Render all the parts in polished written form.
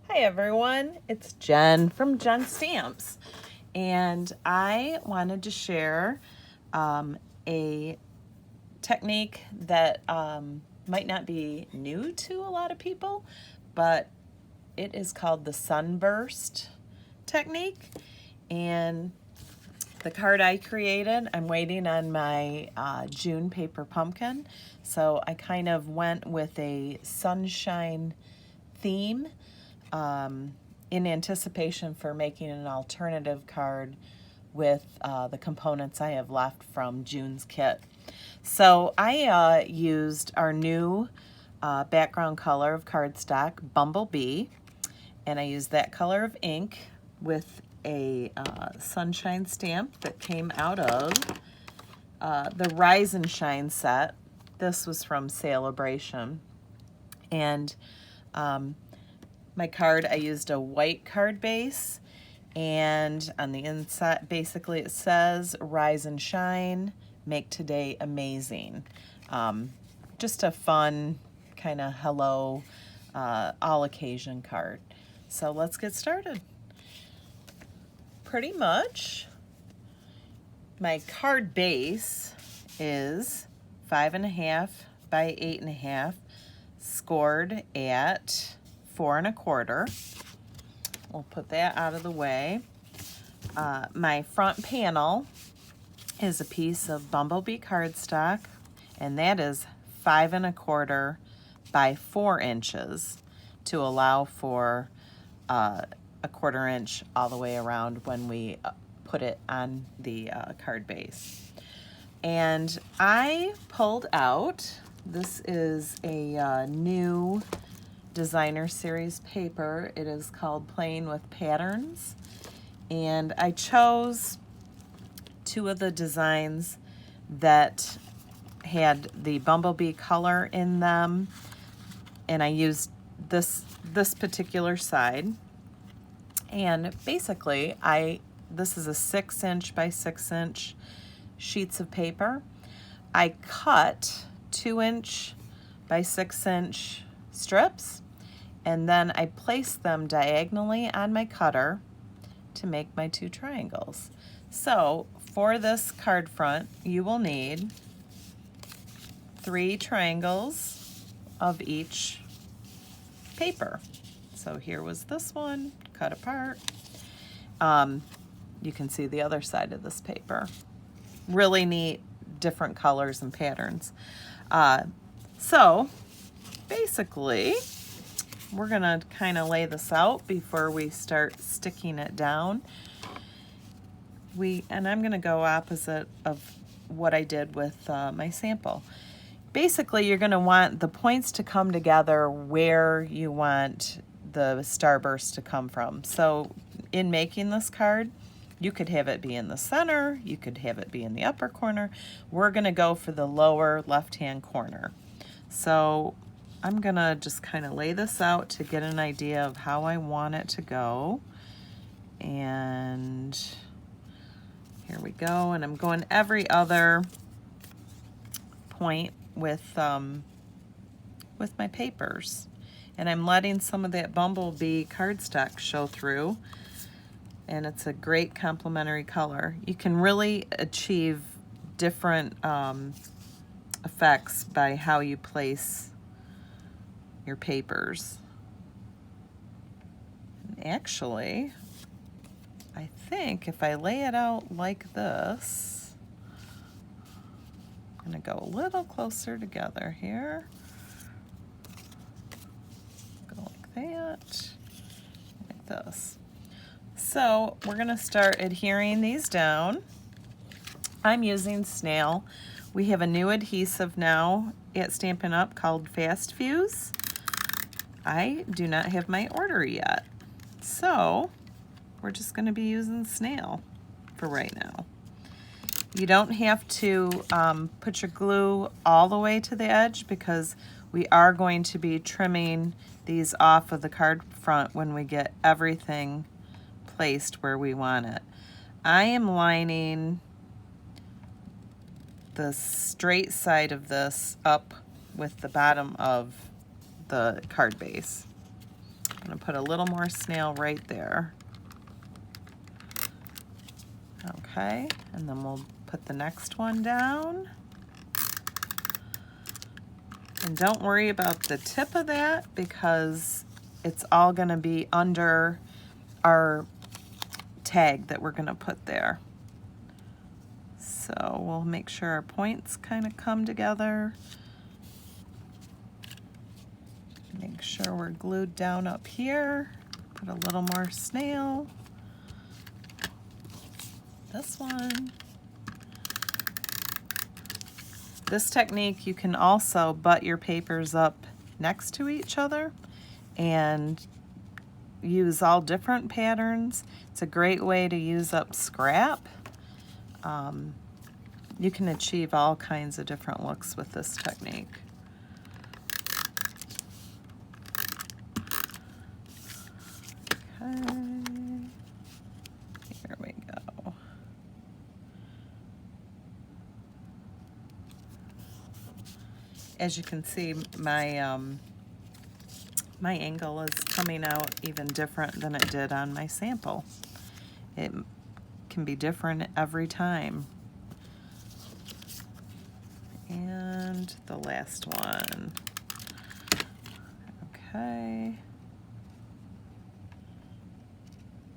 Hi everyone, it's Jen from Jen Stamps, and I wanted to share a technique that might not be new to a lot of people, but it is called the Sunburst technique. And the card I created, I'm waiting on my June paper pumpkin, so I kind of went with a sunshine theme in anticipation for making an alternative card with the components I have left from June's kit. So I used our new background color of cardstock, Bumblebee, and I used that color of ink with a sunshine stamp that came out of the Rise and Shine set. This was from Celebration. And my card, I used a white card base, and on the inside, basically it says, "Rise and shine, make today amazing." Just a fun kind of hello, all occasion card. So let's get started. Pretty much, my card base is 5.5 by 8.5, scored at 4 1/4. We'll put that out of the way. My front panel is a piece of Bumblebee cardstock, and that is 5 1/4 by 4 inches to allow for a 1/4 inch all the way around when we put it on the card base. And I pulled out, this is a new designer series paper. It is called Playing with Patterns, and I chose 2 of the designs that had the Bumblebee color in them, and I used this particular side. And basically this is a 6-inch by 6-inch sheets of paper. I cut 2-inch by 6-inch strips, and then I placed them diagonally on my cutter to make my 2 triangles. So for this card front, you will need 3 triangles of each paper. So here was this one, cut apart. You can see the other side of this paper. Really neat, different colors and patterns. So basically, we're gonna kind of lay this out before we start sticking it down. And I'm gonna go opposite of what I did with my sample. Basically, you're gonna want the points to come together where you want the starburst to come from. So in making this card, you could have it be in the center, you could have it be in the upper corner. We're gonna go for the lower left-hand corner. So I'm gonna just kind of lay this out to get an idea of how I want it to go. And here we go. And I'm going every other point with my papers. And I'm letting some of that Bumblebee cardstock show through. And it's a great complementary color. You can really achieve different effects by how you place your papers. And actually, I think if I lay it out like this, I'm gonna go a little closer together here. Go like that, like this. So we're gonna start adhering these down. I'm using Snail. We have a new adhesive now at Stampin' Up! Called Fast Fuse. I do not have my order yet, so we're just gonna be using Snail for right now. You don't have to put your glue all the way to the edge, because we are going to be trimming these off of the card front when we get everything placed where we want it. I am lining the straight side of this up with the bottom of the card base. I'm going to put a little more snail right there. Okay, and then we'll put the next one down. And don't worry about the tip of that because it's all going to be under our tag that we're going to put there. So we'll make sure our points kind of come together. Make sure we're glued down up here. Put a little more snail. This one. This technique, you can also butt your papers up next to each other and use all different patterns. It's a great way to use up scrap. You can achieve all kinds of different looks with this technique. Okay, here we go. As you can see, my my angle is coming out even different than it did on my sample. It can be different every time. And the last one. Okay.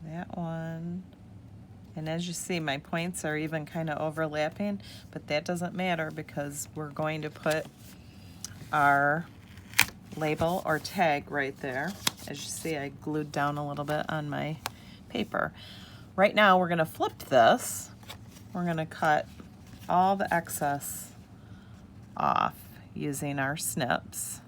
That one. And as you see, my points are even kind of overlapping, but that doesn't matter because we're going to put our label or tag right there. As you see, I glued down a little bit on my paper. Right now, we're going to flip this. We're going to cut all the excess off using our snips.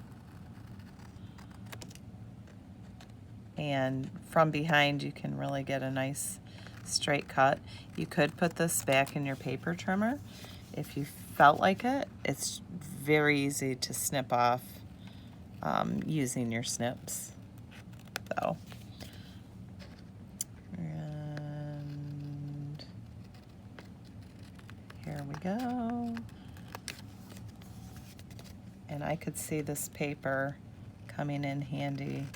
And from behind, you can really get a nice straight cut. You could put this back in your paper trimmer if you felt like it. It's very easy to snip off using your snips, though. And here we go. And I could see this paper coming in handy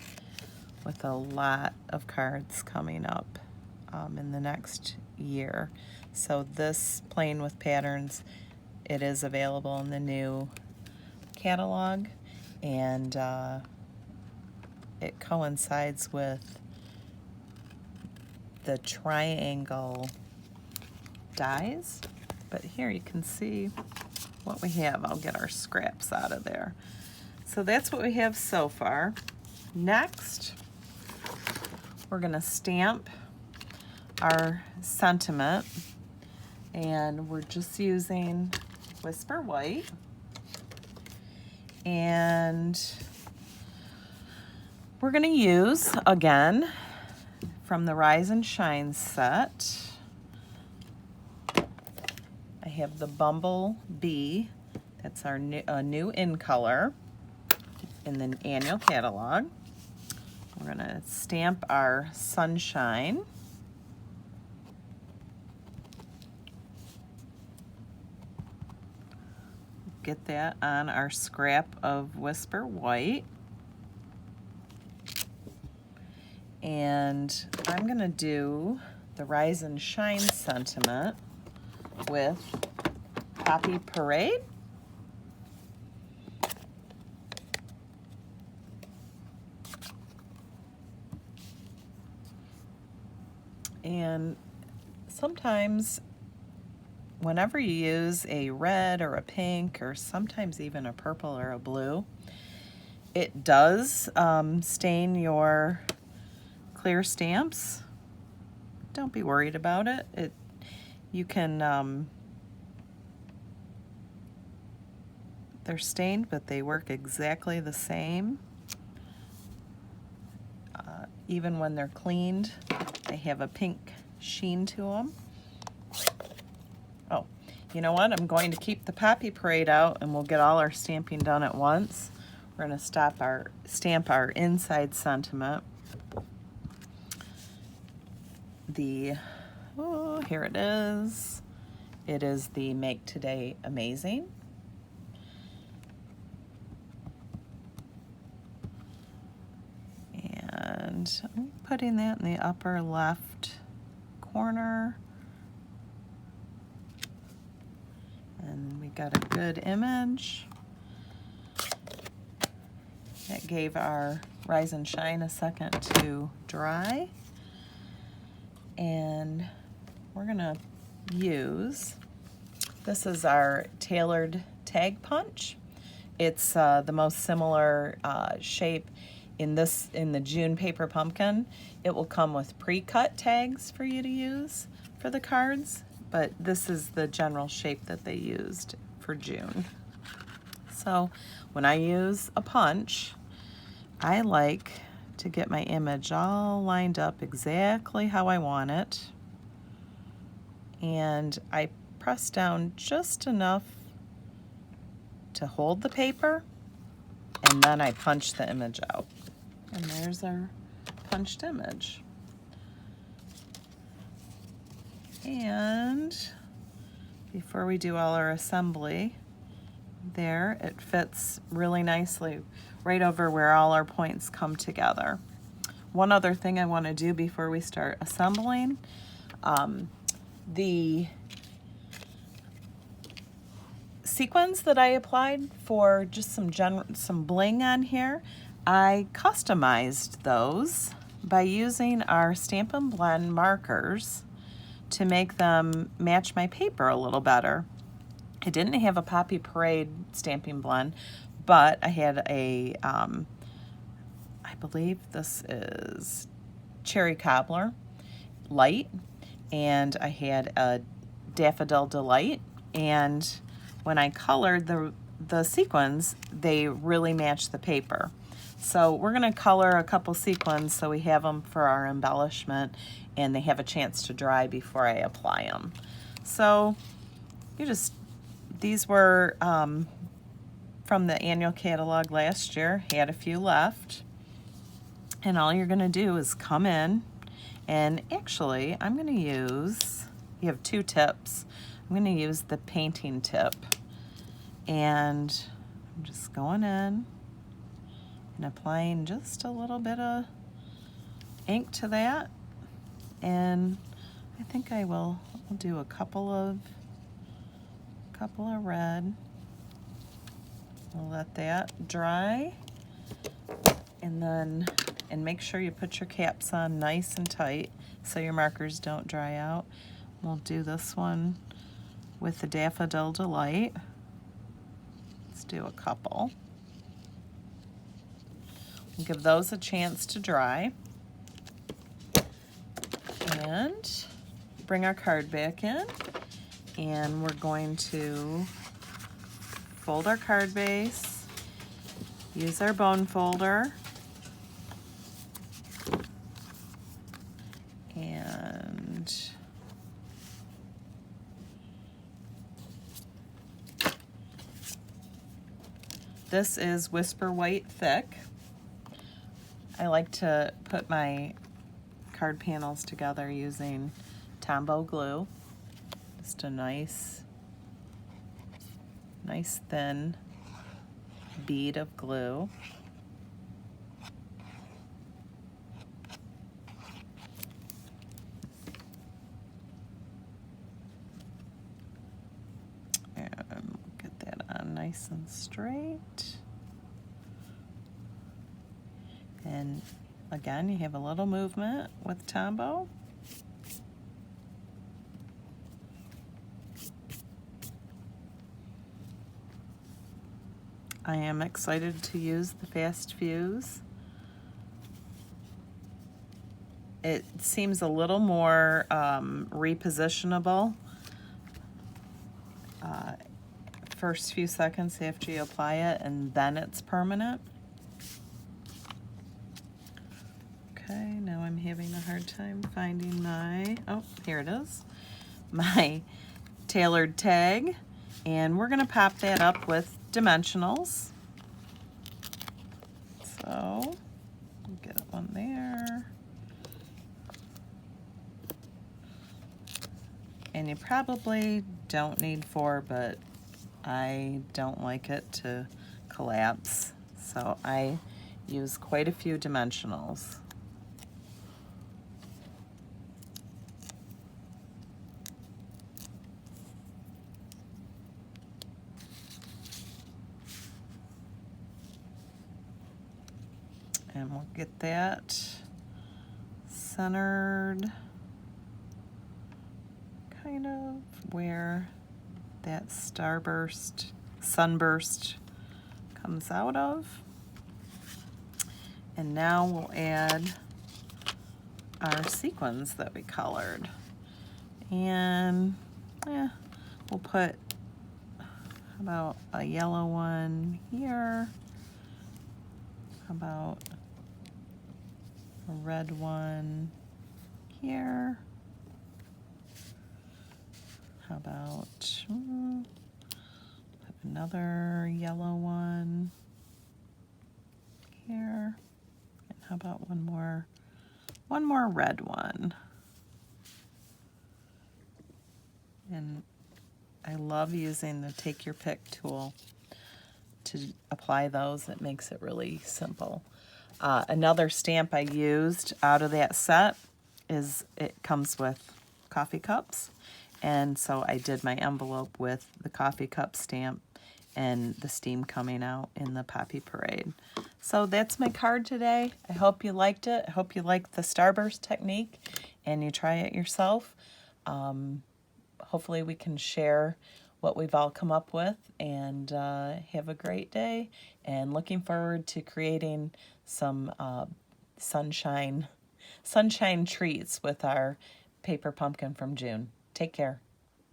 with a lot of cards coming up in the next year. So this Playing with Patterns, it is available in the new catalog, and it coincides with the triangle dies. But here you can see what we have. I'll get our scraps out of there. So that's what we have so far. Next, we're going to stamp our sentiment, and we're just using Whisper White. And we're going to use, again, from the Rise and Shine set, I have the Bumblebee. That's our new in color in the annual catalog. We're going to stamp our Sunshine. Get that on our scrap of Whisper White. And I'm going to do the Rise and Shine sentiment with Poppy Parade. And sometimes whenever you use a red or a pink or sometimes even a purple or a blue, it does stain your clear stamps. Don't be worried about it. You can, they're stained, but they work exactly the same. Even when they're cleaned, they have a pink sheen to them. Oh, you know what? I'm going to keep the Poppy Parade out and we'll get all our stamping done at once. We're going to stamp our inside sentiment. Oh, here it is. It is the Make Today Amazing. And And I'm putting that in the upper left corner. And we got a good image. That gave our Rise and Shine a second to dry. And we're gonna use, this is our tailored tag punch. It's the most similar shape in the June paper pumpkin. It will come with pre-cut tags for you to use for the cards, but this is the general shape that they used for June. So when I use a punch, I like to get my image all lined up exactly how I want it. And I press down just enough to hold the paper, and then I punch the image out. And there's our punched image. And before we do all our assembly, there it fits really nicely right over where all our points come together. One other thing I want to do before we start assembling, the sequins that I applied for just some bling on here, I customized those by using our Stampin' Blend markers to make them match my paper a little better. I didn't have a Poppy Parade Stampin' Blend, but I had a, I believe this is Cherry Cobbler Light, and I had a Daffodil Delight, and when I colored the sequins, they really match the paper. So we're gonna color a couple sequins so we have them for our embellishment and they have a chance to dry before I apply them. So these were from the annual catalog last year, had a few left. And all you're gonna do is come in, and actually I'm gonna use, you have two tips. I'm gonna use the painting tip, and I'm just going in and applying just a little bit of ink to that. And I think I'll do a couple of red. I'll let that dry, and make sure you put your caps on nice and tight so your markers don't dry out. We'll do this one with the Daffodil Delight. Let's do a couple. We'll give those a chance to dry. And bring our card back in, and we're going to fold our card base, use our bone folder, and this is Whisper White Thick. I like to put my card panels together using Tombow glue. Just a nice thin bead of glue. And get that on nice and straight. And again, you have a little movement with Tombow. I am excited to use the Fast Fuse. It seems a little more repositionable first few seconds after you apply it, and then it's permanent. Okay, now I'm having a hard time finding my, oh, here it is, my tailored tag, and we're gonna pop that up with dimensionals. So, get one there. And you probably don't need 4, but I don't like it to collapse, so I use quite a few dimensionals. And we'll get that centered kind of where that sunburst comes out of. And now we'll add our sequins that we colored. And we'll put about a yellow one here. How about a red one here? How about put another yellow one here? And how about one more red one? And I love using the Take Your Pick tool to apply those. It makes it really simple. Another stamp I used out of that set is, it comes with coffee cups. And so I did my envelope with the coffee cup stamp and the steam coming out in the Poppy Parade. So that's my card today. I hope you liked it. I hope you liked the Starburst technique and you try it yourself. Hopefully we can share what we've all come up with, and have a great day, and looking forward to creating some sunshine treats with our paper pumpkin from June. Take care.